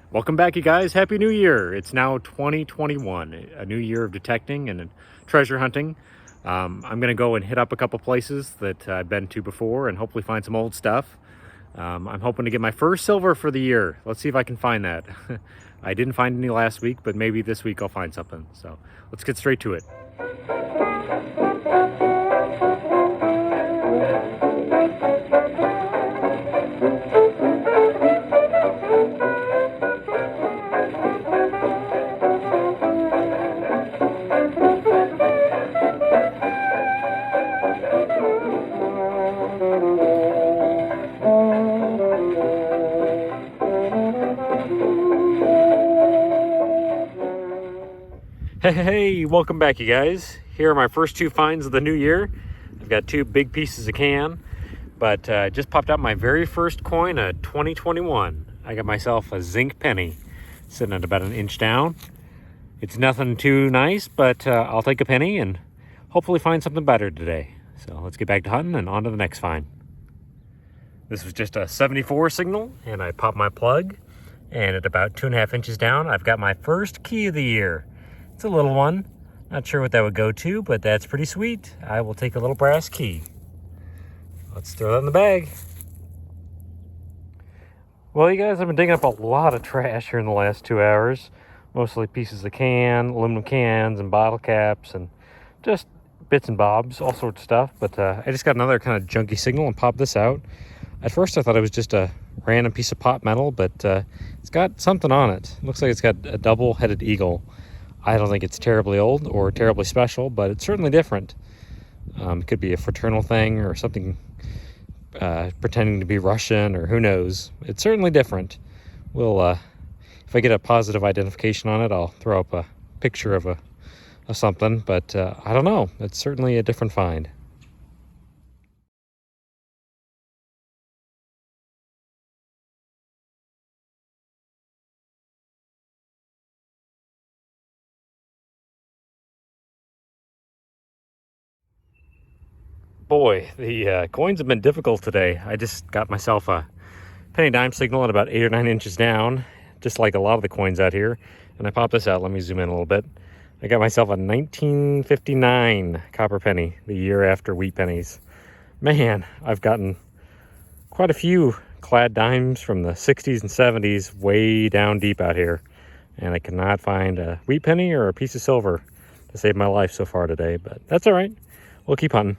Welcome back, you guys. Happy New Year. It's now 2021, a new year of detecting and treasure hunting. I'm going to go and hit up a couple places that I've been to before and hopefully find some old stuff. I'm hoping to get my first silver for the year. Let's see if I can find that. I didn't find any last week, but maybe this week I'll find something. So let's get straight to it. Hey, welcome back, you guys. Here are my first two finds of the new year. I've got two big pieces of can, but just popped out my very first coin of 2021. I got myself a zinc penny, sitting at about an inch down. It's nothing too nice, but I'll take a penny and hopefully find something better today. So let's get back to hunting and on to the next find. This was just a 74 signal, and I popped my plug, and at about 2.5 inches down, I've got my first key of the year. It's a little one. Not sure what that would go to, but that's pretty sweet. I will take a little brass key. Let's throw that in the bag. Well, you guys, I've been digging up a lot of trash here in the last 2 hours. Mostly pieces of aluminum cans and bottle caps and just bits and bobs, all sorts of stuff. But I just got another kind of junky signal and popped this out. At first I thought it was just a random piece of pot metal, but it's got something on it. Looks like it's got a double-headed eagle. I don't think it's terribly old or terribly special, but it's certainly different. It could be a fraternal thing or something pretending to be Russian, or who knows. It's certainly different. We'll, if I get a positive identification on it, I'll throw up a picture of something, but I don't know. It's certainly a different find. Boy, the coins have been difficult today. I just got myself a penny dime signal at about 8 or 9 inches down, just like a lot of the coins out here. And I popped this out. Let me zoom in a little bit. I got myself a 1959 copper penny, the year after wheat pennies. Man, I've gotten quite a few clad dimes from the 60s and 70s way down deep out here. And I cannot find a wheat penny or a piece of silver to save my life so far today. But that's all right. We'll keep hunting.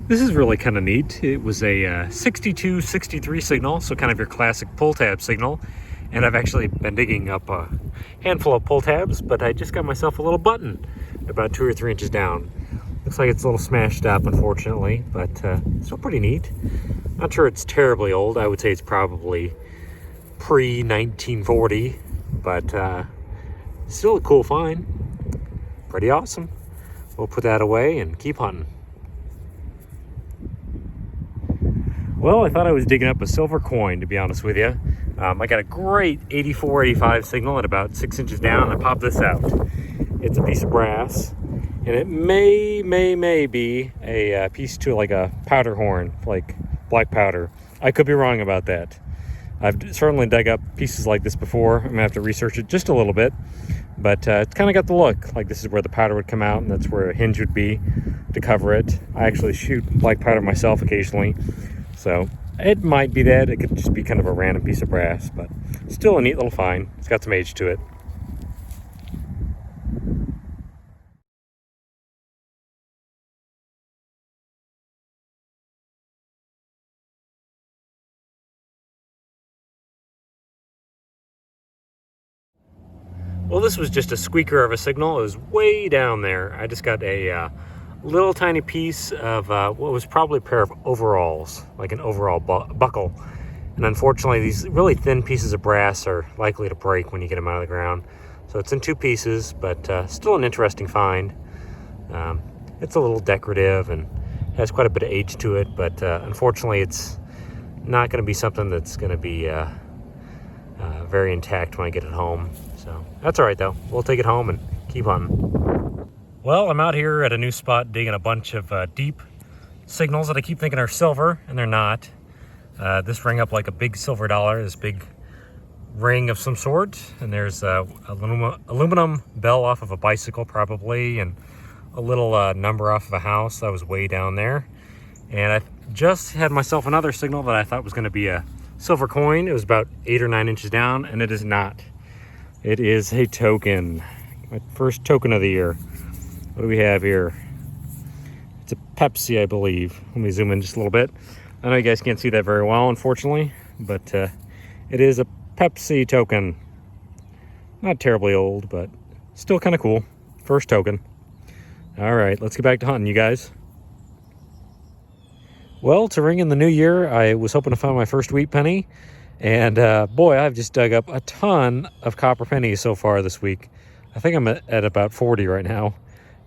This is really kind of neat. It was a 62-63 signal, so kind of your classic pull tab signal. And I've actually been digging up a handful of pull tabs, but I just got myself a little button about 2 or 3 inches down. Looks like it's a little smashed up, unfortunately, but still pretty neat. Not sure it's terribly old. I would say it's probably pre-1940, but still a cool find. Pretty awesome. We'll put that away and keep hunting. Well, I thought I was digging up a silver coin, to be honest with you. I got a great 84-85 signal at about 6 inches down. I popped this out. It's a piece of brass, and it may be a piece to like a powder horn, like black powder. I could be wrong about that. I've certainly dug up pieces like this before. I'm gonna have to research it just a little bit, but it's kind of got the look like this is where the powder would come out, and that's where a hinge would be to cover it. I actually shoot black powder myself occasionally. So it might be that. It could just be kind of a random piece of brass, but still a neat little find. It's got some age to it. Well, this was just a squeaker of a signal. It was way down there. I just got a little tiny piece of what was probably a pair of overalls, like an overall buckle. And unfortunately, these really thin pieces of brass are likely to break when you get them out of the ground. So it's in 2 pieces, but still an interesting find. It's a little decorative and has quite a bit of age to it, but unfortunately, it's not going to be something that's going to be very intact when I get it home. So that's all right, though. We'll take it home and keep hunting. Well, I'm out here at a new spot digging a bunch of deep signals that I keep thinking are silver, and they're not. This rang up like a big silver dollar, this big ring of some sort, and there's a aluminum bell off of a bicycle probably, and a little number off of a house that was way down there. And I just had myself another signal that I thought was going to be a silver coin. It was about 8 or 9 inches down, and it is not. It is a token. My first token of the year. What do we have here? It's a Pepsi, I believe. Let me zoom in just a little bit. I know you guys can't see that very well, unfortunately, but it is a Pepsi token. Not terribly old, but still kind of cool. First token. All right, let's get back to hunting, you guys. Well, to ring in the new year, I was hoping to find my first wheat penny, and boy, I've just dug up a ton of copper pennies so far this week. I think I'm at about 40 right now,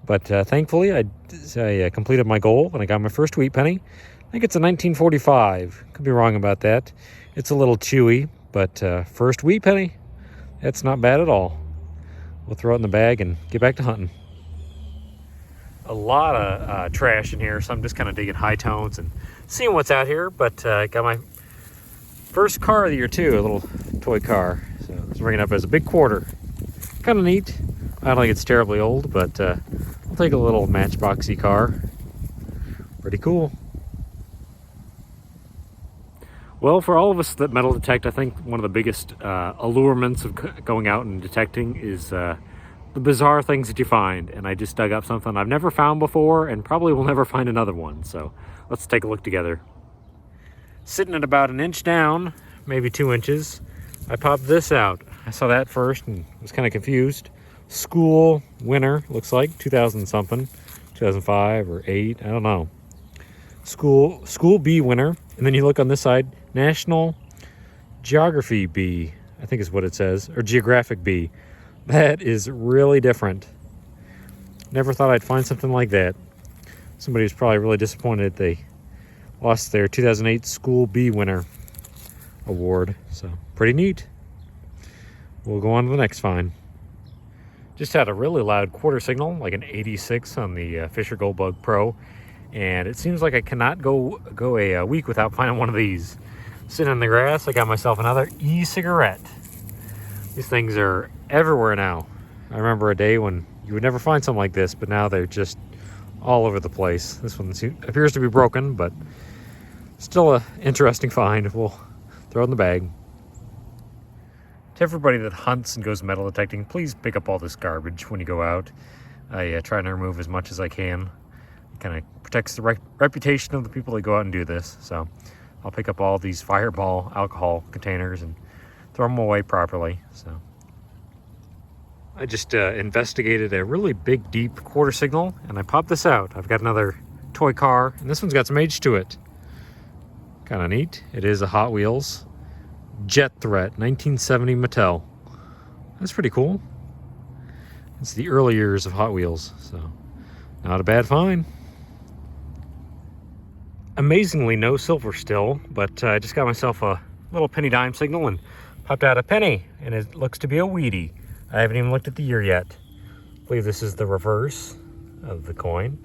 but thankfully I completed my goal and I got my first wheat penny. I think it's a 1945. Could be wrong about that. It's a little chewy, but first wheat penny, that's not bad at all. We'll throw it in the bag and get back to hunting. A lot of trash in here, so I'm just kind of digging high tones and seeing what's out here. But I got my first car of the year too, a little toy car. So it's ringing up as a big quarter. Kind of neat. I don't think it's terribly old, but I'll take a little matchboxy car. Pretty cool. Well, for all of us that metal detect, I think one of the biggest allurements of going out and detecting is the bizarre things that you find. And I just dug up something I've never found before and probably will never find another one. So let's take a look together. Sitting at about 1 inch down, maybe 2 inches, I popped this out. I saw that first and was kind of confused. School winner, looks like 2000 something, 2005 or 8, I don't know. School B winner. And then you look on this side, National Geography B, I think is what it says, or Geographic B. That is really different. Never thought I'd find something like that. Somebody was probably really disappointed they lost their 2008 School B winner award. So pretty neat. We'll go on to the next find. Just had a really loud quarter signal, like an 86 on the Fisher Goldbug Pro. And it seems like I cannot go a week without finding one of these. Sitting in the grass, I got myself another e-cigarette. These things are everywhere now. I remember a day when you would never find something like this, but now they're just all over the place. This one appears to be broken, but still an interesting find. We'll throw it in the bag. To everybody that hunts and goes metal detecting, please pick up all this garbage when you go out. I try to remove as much as I can. It kind of protects the reputation of the people that go out and do this. So I'll pick up all these Fireball alcohol containers and throw them away properly. So I just investigated a really big, deep quarter signal, and I popped this out. I've got another toy car, and this one's got some age to it. Kind of neat. It is a Hot Wheels Jet Threat 1970 Mattel. That's pretty cool. It's the early years of Hot Wheels, so not a bad find. Amazingly, no silver still, but I just got myself a little penny dime signal and popped out a penny, and it looks to be a Wheatie. I haven't even looked at the year yet. I believe this is the reverse of the coin.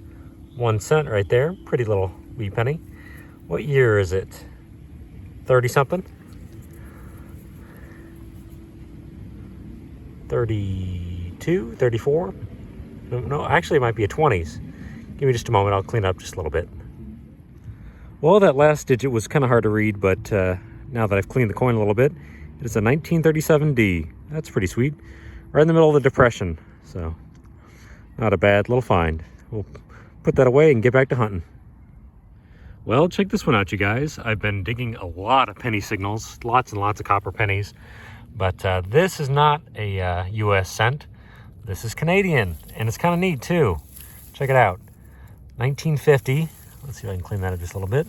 1 cent right there. Pretty little wee penny. What year is it? 30 something? 32? 34? No, actually it might be a 20s. Give me just a moment, I'll clean it up just a little bit. Well, that last digit was kind of hard to read, but now that I've cleaned the coin a little bit, it is a 1937D. That's pretty sweet. Right in the middle of the Depression, so not a bad little find. We'll put that away and get back to hunting. Well, check this one out, you guys. I've been digging a lot of penny signals, lots and lots of copper pennies, but this is not a US cent. This is Canadian, and it's kind of neat too. Check it out. 1950. Let's see if I can clean that up just a little bit.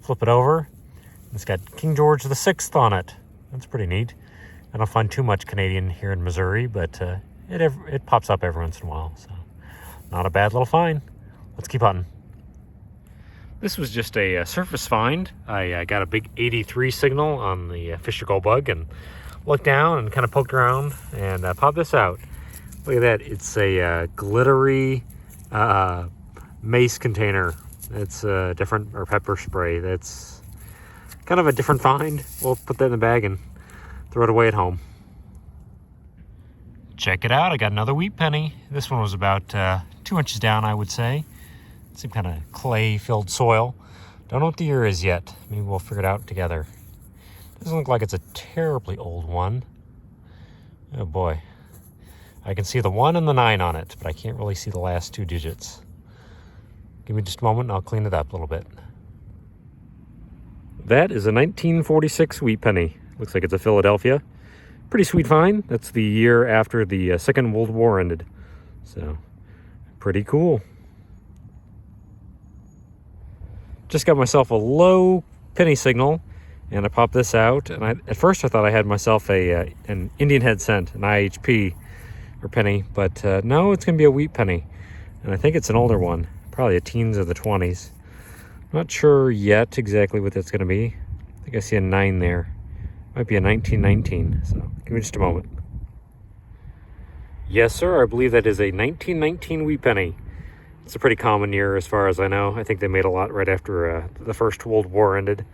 Flip it over. It's got King George VI on it. That's pretty neat. I don't find too much Canadian here in Missouri, but it pops up every once in a while. So not a bad little find. Let's keep hunting. This was just a surface find. I got a big 83 signal on the Fisher Goldbug and looked down and kind of poked around and popped this out. Look at that. It's a glittery mace container. It's different, or pepper spray. That's kind of a different find. We'll put that in the bag and throw it away at home. Check it out, I got another wheat penny. This one was about 2 inches down, I would say. Some kind of clay-filled soil. Don't know what the year is yet. Maybe we'll figure it out together. Doesn't look like it's a terribly old one. Oh boy. I can see the 1 and the 9 on it, but I can't really see the last 2 digits. Give me just a moment and I'll clean it up a little bit. That is a 1946 wheat penny. Looks like it's a Philadelphia. Pretty sweet find. That's the year after the Second World War ended. So, pretty cool. Just got myself a low penny signal, and I popped this out. And at first I thought I had myself an Indian head cent, an IHP or penny, but no, it's going to be a wheat penny. And I think it's an older one, probably a teens or the 20s. Not sure yet exactly what that's going to be. I think I see a 9 there. Might be a 1919, so give me just a moment. Yes, sir, I believe that is a 1919 wheat penny. It's a pretty common year as far as I know. I think they made a lot right after the First World War ended.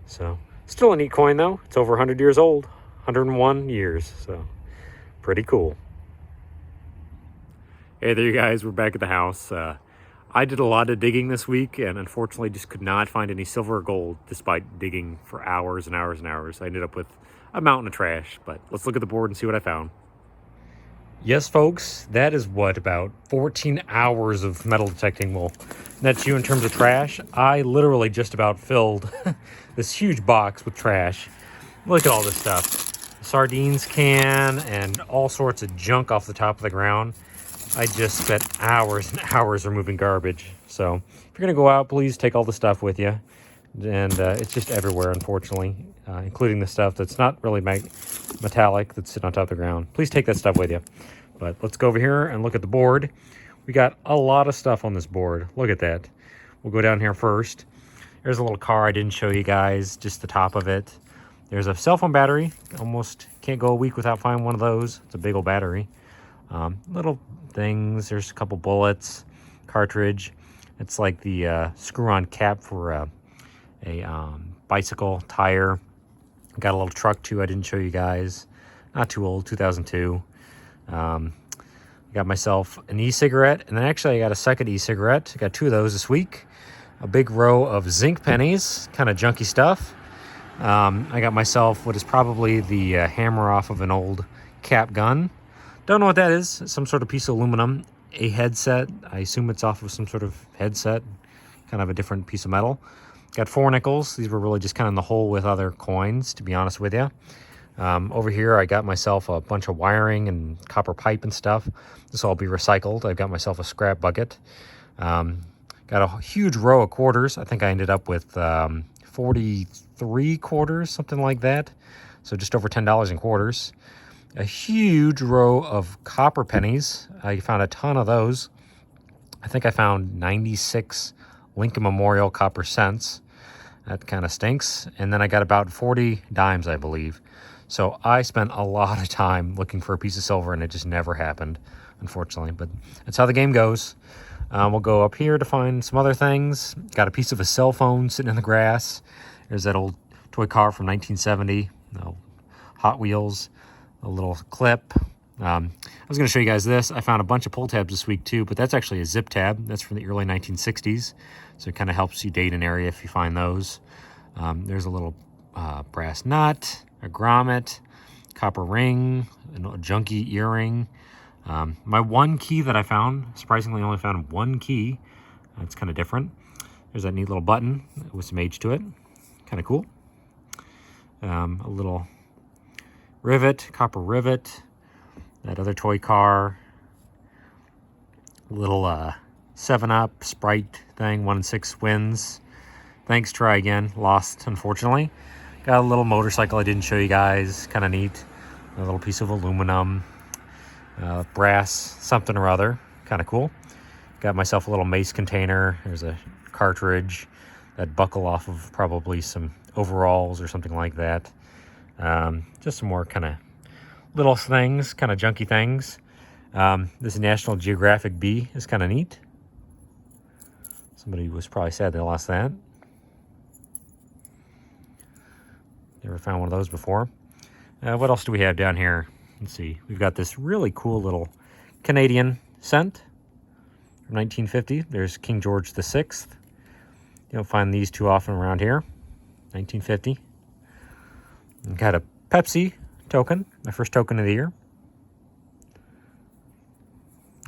So, still a neat coin though. It's over 100 years old, 101 years, so pretty cool. Hey there, you guys, we're back at the house. I did a lot of digging this week and unfortunately just could not find any silver or gold despite digging for hours and hours and hours. I ended up with a mountain of trash, but let's look at the board and see what I found. Yes, folks, that is what, about 14 hours of metal detecting will net you in terms of trash. I literally just about filled this huge box with trash. Look at all this stuff. Sardines can and all sorts of junk off the top of the ground. I just spent hours and hours removing garbage. So if you're going to go out, please take all the stuff with you. And it's just everywhere, unfortunately, including the stuff that's not really metallic that's sitting on top of the ground. Please take that stuff with you. But let's go over here and look at the board. We got a lot of stuff on this board. Look at that. We'll go down here first. There's a little car I didn't show you guys, just the top of it. There's a cell phone battery. Almost can't go a week without finding one of those. It's a big old battery. Little things. There's a couple bullets, cartridge. It's like the screw-on cap for a bicycle tire. Got a little truck too. I didn't show you guys. Not too old, 2002. Got myself an e-cigarette, and then actually I got a second e-cigarette. I got 2 of those this week. A big row of zinc pennies, kind of junky stuff. I got myself what is probably the hammer off of an old cap gun. Don't know what that is. Some sort of piece of aluminum. A headset. I assume it's off of some sort of headset. Kind of a different piece of metal. Got 4 nickels. These were really just kind of in the hole with other coins, to be honest with you. Over here, I got myself a bunch of wiring and copper pipe and stuff. This will all be recycled. I've got myself a scrap bucket. Got a huge row of quarters. I think I ended up with 43 quarters, something like that. So just over $10 in quarters. A huge row of copper pennies. I found a ton of those. I think I found 96 Lincoln Memorial copper cents. That kind of stinks. And then I got about 40 dimes, I believe. So I spent a lot of time looking for a piece of silver, and it just never happened, unfortunately. But that's how the game goes. We'll go up here to find some other things. Got a piece of a cell phone sitting in the grass. There's that old toy car from 1970. Hot Wheels. A little clip. I was going to show you guys this. I found a bunch of pull tabs this week too, but that's actually a zip tab. That's from the early 1960s. So it kind of helps you date an area if you find those. There's a little brass nut, a grommet, copper ring, a junky earring. My one key that I found, surprisingly only found one key. It's kind of different. There's that neat little button with some age to it. Kind of cool. A little rivet, copper rivet. That other toy car. Little 7-Up Sprite thing, 1 in 6 wins. Thanks, try again. Lost, unfortunately. Got a little motorcycle I didn't show you guys. Kind of neat. A little piece of aluminum. Brass something or other. Kind of cool. Got myself a little mace container. There's a cartridge. That buckle off of probably some overalls or something like that. Just some more kind of little things, kind of junky things. This National Geographic bee is kind of neat. Somebody was probably sad they lost that. Never found one of those before. What else do we have down here? Let's see. We've got this really cool little Canadian cent from 1950. There's King George VI. You don't find these too often around here. 1950. And got a Pepsi token, my first token of the year.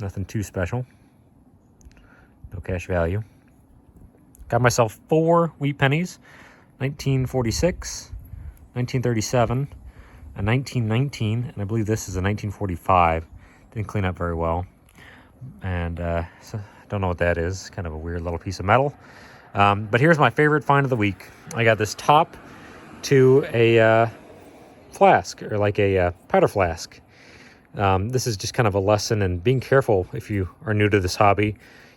Nothing too special. No cash value. Got myself 4 wheat pennies. 1946, 1937, a 1919, and I believe this is a 1945. Didn't clean up very well. And so don't know what that is. Kind of a weird little piece of metal. But here's my favorite find of the week. I got this top to a flask, or like a powder flask. This is just kind of a lesson in being careful if you are new to this hobby.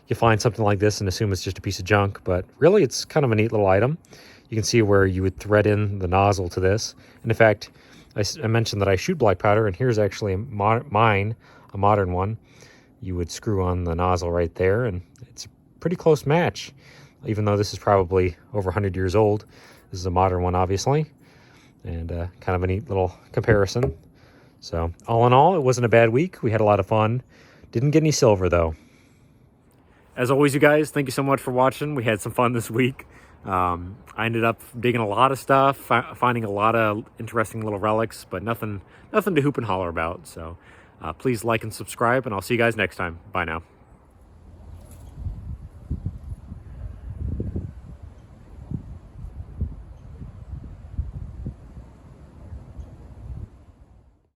You find something like this and assume it's just a piece of junk, but really it's kind of a neat little item. You can see where you would thread in the nozzle to this. And in fact, I mentioned that I shoot black powder, and here's actually mine, a modern one. You would screw on the nozzle right there, and it's a pretty close match. Even though this is probably over 100 years old, this is a modern one, obviously, and kind of a neat little comparison. So all in all, it wasn't a bad week. We had a lot of fun. Didn't get any silver, though. As always, you guys, thank you so much for watching. We had some fun this week. I ended up digging a lot of stuff, finding a lot of interesting little relics, but nothing to hoop and holler about. So please like and subscribe, and I'll see you guys next time. Bye now.